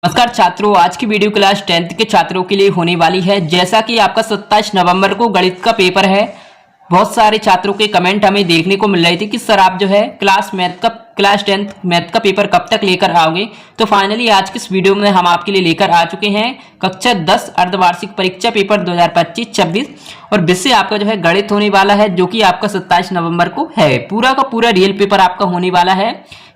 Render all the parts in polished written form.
नमस्कार छात्रों, आज की वीडियो क्लास 10th के छात्रों के लिए होने वाली है। जैसा कि आपका 27 नवंबर को गणित का पेपर है, बहुत सारे छात्रों के कमेंट हमें देखने को मिल रहे थे कि सर आप जो है क्लास 10th मैथ का पेपर कब तक लेकर आओगे। तो फाइनली आज की इस वीडियो में हम आपके लिए लेकर आ चुके हैं कक्षा 10 अर्धवार्षिक परीक्षा पेपर 2025-26 और विषय आपका जो है गणित होने वाला है, जो कि आपका 27 नवंबर को है। पूरा का पूरा रियल पेपर आपका होने वाला है।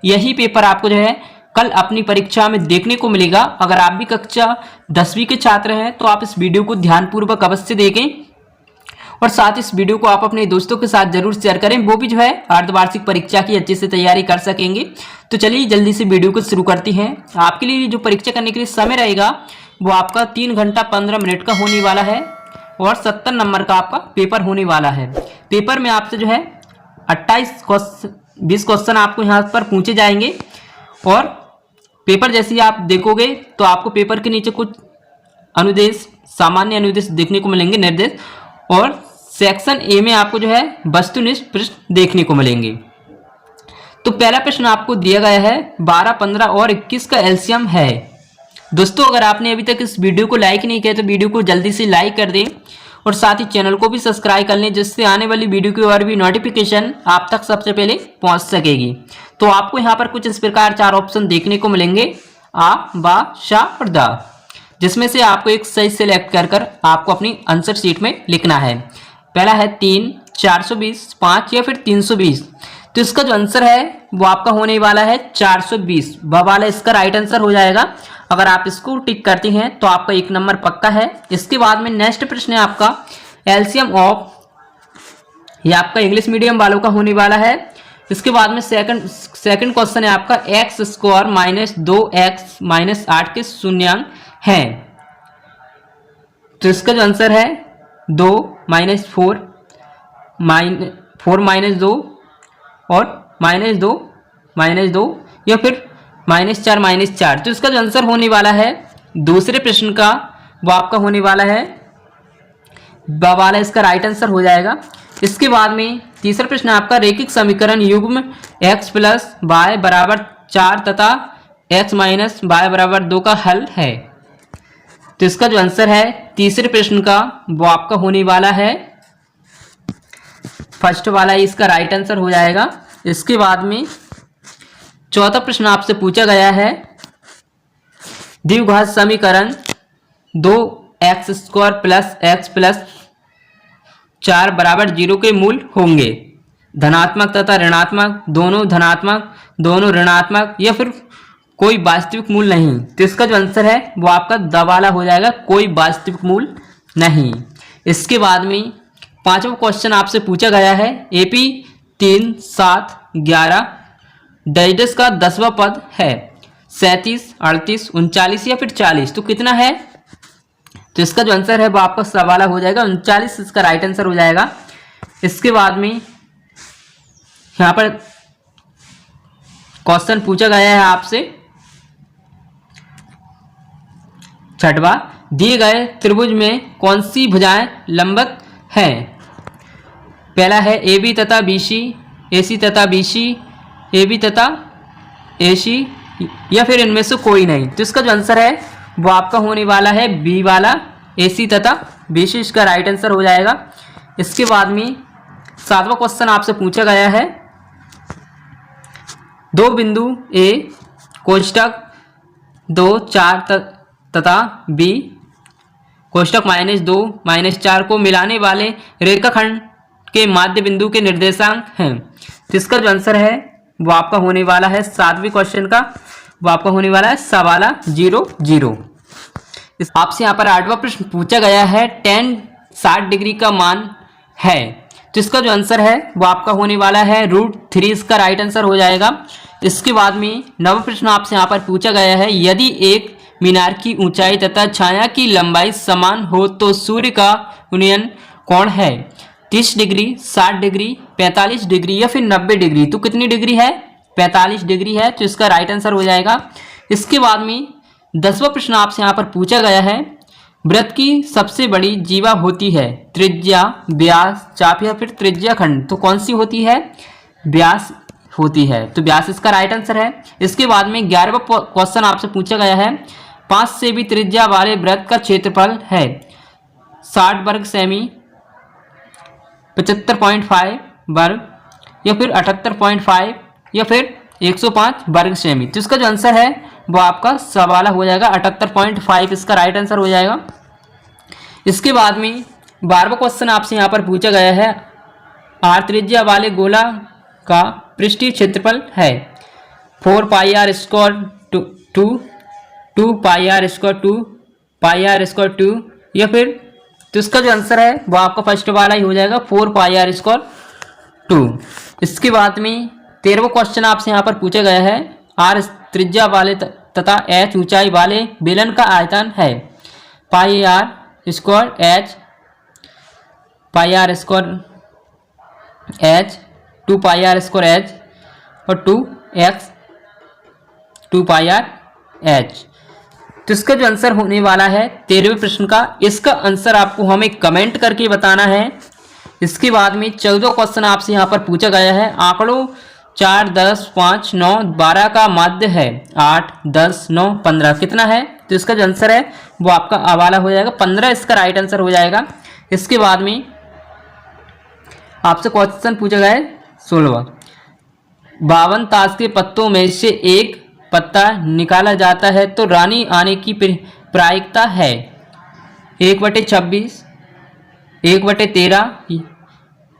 यही पेपर आपको जो है कल अपनी परीक्षा में देखने को मिलेगा। अगर आप भी कक्षा 10वीं के छात्र हैं तो आप इस वीडियो को ध्यानपूर्वक अवश्य देखें और साथ इस वीडियो को आप अपने दोस्तों के साथ जरूर शेयर करें, वो भी जो है अर्धवार्षिक परीक्षा की अच्छे से तैयारी कर सकेंगे। तो चलिए जल्दी से वीडियो को शुरू करते हैं। आपके लिए जो परीक्षा करने के लिए समय रहेगा वो आपका 3 घंटा 15 मिनट का होने वाला है और 70 नंबर का आपका पेपर होने वाला है। पेपर में आपसे जो है 20 क्वेश्चन आपको यहाँ पर पूछे जाएंगे और पेपर जैसे ही आप देखोगे तो आपको पेपर के नीचे कुछ अनुदेश, सामान्य अनुदेश देखने को मिलेंगे, निर्देश, और सेक्शन ए में आपको जो है वस्तुनिष्ठ प्रश्न देखने को मिलेंगे। तो पहला प्रश्न आपको दिया गया है 12, 15 और 21 का एलसीएम है। दोस्तों, अगर आपने अभी तक इस वीडियो को लाइक नहीं किया तो वीडियो को जल्दी से लाइक कर दें और साथ ही चैनल को भी सब्सक्राइब कर लें, जिससे आने वाली वीडियो की और भी नोटिफिकेशन आप तक सबसे पहले पहुंच सकेगी। तो आपको यहाँ पर कुछ इस प्रकार 4 ऑप्शन देखने को मिलेंगे, आ, बा, शा और दा, जिसमें से आपको एक सही सेलेक्ट कर आपको अपनी आंसर शीट में लिखना है। पहला है 3, 420, 5 या फिर 320। तो इसका जो आंसर है वो आपका होने वाला है 420। ब वाला इसका राइट आंसर हो जाएगा। अगर आप इसको टिक करते हैं तो आपका 1 नंबर पक्का है। इसके बाद में नेक्स्ट प्रश्न है आपका एलसीएम ऑफ, ये आपका इंग्लिश मीडियम वालों का होने वाला है। इसके बाद में सेकंड क्वेश्चन है आपका x square minus 2x minus 8 के शून्यांक हैं। तो इसका जो आंसर है 2 माइनस 4 माइनस 2 और माइनस 2 या फिर -4 -4। तो इसका जो आंसर होने वाला है दूसरे प्रश्न का वो आपका होने वाला है ब वाला, इसका राइट आंसर हो जाएगा। इसके बाद में तीसरा प्रश्न आपका रैखिक समीकरण युग्म x प्लस y बराबर 4 तथा x माइनस y बराबर 2 का हल है। तो इसका जो आंसर है तीसरे प्रश्न का वो आपका होने वाला है फर्स्ट वाला, इसका राइट आंसर हो जाएगा। इसके बाद में चौथा प्रश्न आपसे पूछा गया है द्विघात समीकरण 2x square plus x plus 4 बराबर 0 के मूल होंगे। धनात्मक तथा ऋणात्मक, दोनों धनात्मक, दोनों ऋणात्मक या फिर कोई वास्तविक मूल नहीं। तो इसका जो आंसर है वो आपका द वाला हो जाएगा, कोई वास्तविक मूल नहीं। इसके बाद में पांचवा क्वेश्चन आपसे पूछा गया है एपी 3, 7, 11 डाइडस का 10वां पद है 37, 38, 39 या फिर 40। तो कितना है? तो इसका जो आंसर है वो आपका सवाला हो जाएगा 39, इसका राइट आंसर हो जाएगा। इसके बाद में यहाँ पर क्वेश्चन पूछा गया है आपसे छठवा, दिए गए त्रिभुज में कौन सी भुजाएं लंबवत हैं? पहला है AB तथा BC, AC तथा BC, AB तथा AC या फिर इनमें से कोई नहीं। तो इसका जो आंसर है वो आपका होने वाला है बी वाला, AC तथा BC, इसका राइट आंसर हो जाएगा। इसके बाद में सातवां क्वेश्चन आपसे पूछा गया है 2 बिंदु A कोष्टक 2, 4 तथा B कोष्टक -2 -4 को मिलाने वाले रेखाखंड के माध्य बिंदु के निर्देशांक हैं। तो इसका जो आंसर है वो आपका होने वाला है 7वें क्वेश्चन का वो आपका होने वाला है सवाला 0, 0। आपसे यहाँ पर 8वां प्रश्न पूछा गया है tan 60 डिग्री का मान है। तो इसका जो आंसर है वो आपका होने वाला है √3, इसका राइट आंसर हो जाएगा। इसके बाद में 9वां प्रश्न आपसे यहाँ पर पूछा गया है यदि एक मीनार की ऊंचाई तथा छाया की लंबाई समान हो तो सूर्य का उन्नयन कोण है 30 डिग्री, 60 डिग्री, 45 डिग्री या फिर 90 डिग्री। तो कितनी डिग्री है? 45 डिग्री है। तो इसका राइट आंसर हो जाएगा। इसके बाद में 10वां प्रश्न आपसे यहाँ पर पूछा गया है वृत्त की सबसे बड़ी जीवा होती है त्रिज्या, व्यास, चाप या फिर त्रिज्या खंड। तो कौन सी होती है? व्यास होती है। तो व्यास इसका राइट आंसर है। इसके बाद में 11वां क्वेश्चन आपसे पूछा गया है 5 सेमी त्रिज्या वाले वृत्त का क्षेत्रफल है 60 वर्ग सेमी, 75.5 वर्ग या फिर 78.5 या फिर 105 वर्ग सेमी। तो इसका जो आंसर है वो आपका सवाला हो जाएगा 78.5, इसका राइट आंसर हो जाएगा। इसके बाद में 12वां क्वेश्चन आपसे यहाँ पर पूछा गया है, आर त्रिज्या वाले गोला का पृष्ठीय क्षेत्रफल है 4 pi r square 2 pi r square 2 pi r square 2 या फिर, तो इसका जो आंसर है वो आपका फर्स्ट वाला ही हो जाएगा 4 पाई आर स्क्वायर 2। इसके बाद में 13वां क्वेश्चन आपसे यहाँ पर पूछा गया है, आर त्रिज्या वाले तथा एच ऊंचाई वाले बेलन का आयतन है pi r square h, pi r square h, 2 pi r square h और 2x 2 पाई आर एच। तो इसका जो आंसर होने वाला है 13वें प्रश्न का, इसका आंसर आपको हमें कमेंट करके बताना है। इसके बाद में 14वां क्वेश्चन आपसे यहाँ पर पूछा गया है, आंकड़ों 4, 10, 5, 9, 12 का माध्य है 8, 10, 9, 15 कितना है? तो इसका जो आंसर है वो आपका अवाला हो जाएगा 15, इसका राइट आंसर हो जाएगा। इसके बाद में आपसे क्वेश्चन पूछा गया है 16वां, 52 ताश के पत्तों में से एक पत्ता निकाला जाता है तो रानी आने की प्रायिकता है 1/26, 1/13,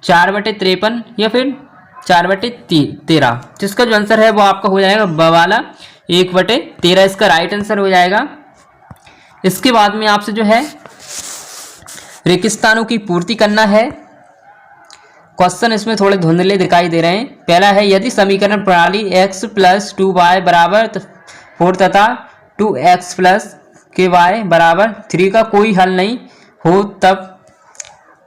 4/53 या फिर 4/13। जिसका जो आंसर है वो आपका हो जाएगा बवाला 1/13, इसका राइट आंसर हो जाएगा। इसके बाद में आपसे जो है रेगिस्तानों की पूर्ति करना है। क्वेश्चन इसमें थोड़े धुंधले दिखाई दे रहे हैं। पहला है, यदि समीकरण प्रणाली x + 2y बराबर 4 तथा 2x + ky बराबर 3 का कोई हल नहीं हो तब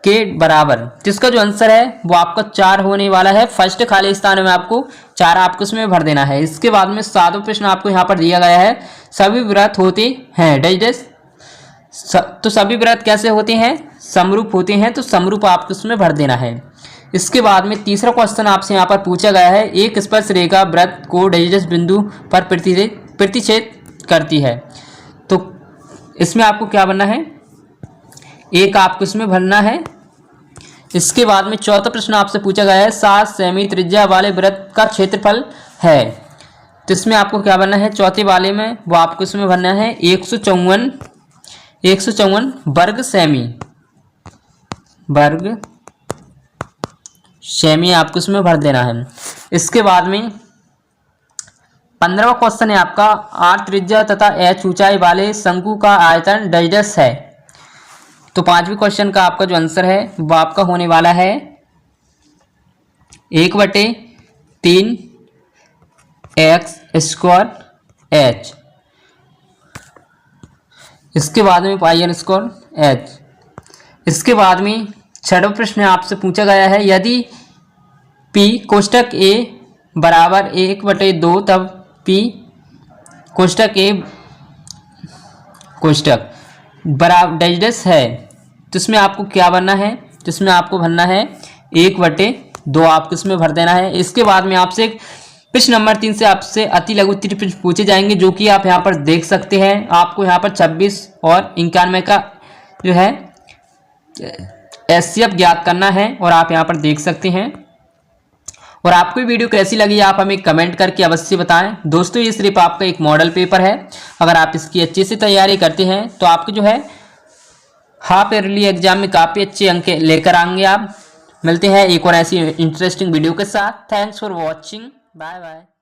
के बराबर। जिसका जो आंसर है वो आपका 4 होने वाला है। फर्स्ट खाली स्थान में आपको 4 आपको इसमें भर देना है। इसके बाद में 7वां प्रश्न आपको यहाँ पर दिया गया है, सभी वृत्त होते हैं डैश तो सभी वृत्त कैसे होते हैं? समरूप होते हैं, तो समरूप आपको इसमें भर देना है। इसके बाद में तीसरा क्वेश्चन आपसे यहाँ पर पूछा गया है, एक स्पर्श रेखा वृत्त को डैश बिंदु पर प्रतिच्छेद करती है, तो इसमें आपको क्या भरना है? एक आपको इसमें भरना है। इसके बाद में चौथा प्रश्न आपसे पूछा गया है, 7 सेमी त्रिज्या वाले वृत्त का क्षेत्रफल है, तो इसमें आपको क्या भरना है? चौथे वाले में वो आपको इसमें भरना है 154 वर्ग सेमी आपको इसमें भर देना है। इसके बाद में 15वां क्वेश्चन है आपका, आर त्रिज्या तथा एच ऊंचाई वाले शंकु का आयतन डैश है, तो 5वें क्वेश्चन का आपका जो आंसर है वो आपका होने वाला है 1/3 x स्क्वायर एच। इसके बाद में पाई आर स्क्वायर एच। इसके बाद में 6वां प्रश्न आपसे पूछा गया है, यदि P कोष्टक A बराबर 1/2 तब P कोष्टक A कोष्टक बराबर डैश है, तो इसमें आपको क्या भरना है? तो इसमें आपको भरना है 1/2 आपको इसमें भर देना है। इसके बाद में आपसे प्रश्न नंबर 3 से आपसे अति लघु प्रश्न पूछे जाएंगे, जो कि आप यहाँ पर देख सकते हैं। आपको यहाँ पर 26 और 91 का जो है एचसीएफ ज्ञात करना है और आप यहाँ पर देख सकते हैं। और आपको ये वीडियो कैसी लगी आप हमें कमेंट करके अवश्य बताएं। दोस्तों, ये सिर्फ आपका एक मॉडल पेपर है, अगर आप इसकी अच्छे से तैयारी करते हैं तो आपको जो है हाफ ईयरली एग्जाम में काफ़ी अच्छे अंक लेकर आएंगे आप। मिलते हैं एक और ऐसी इंटरेस्टिंग वीडियो के साथ। Thanks for watching, bye bye.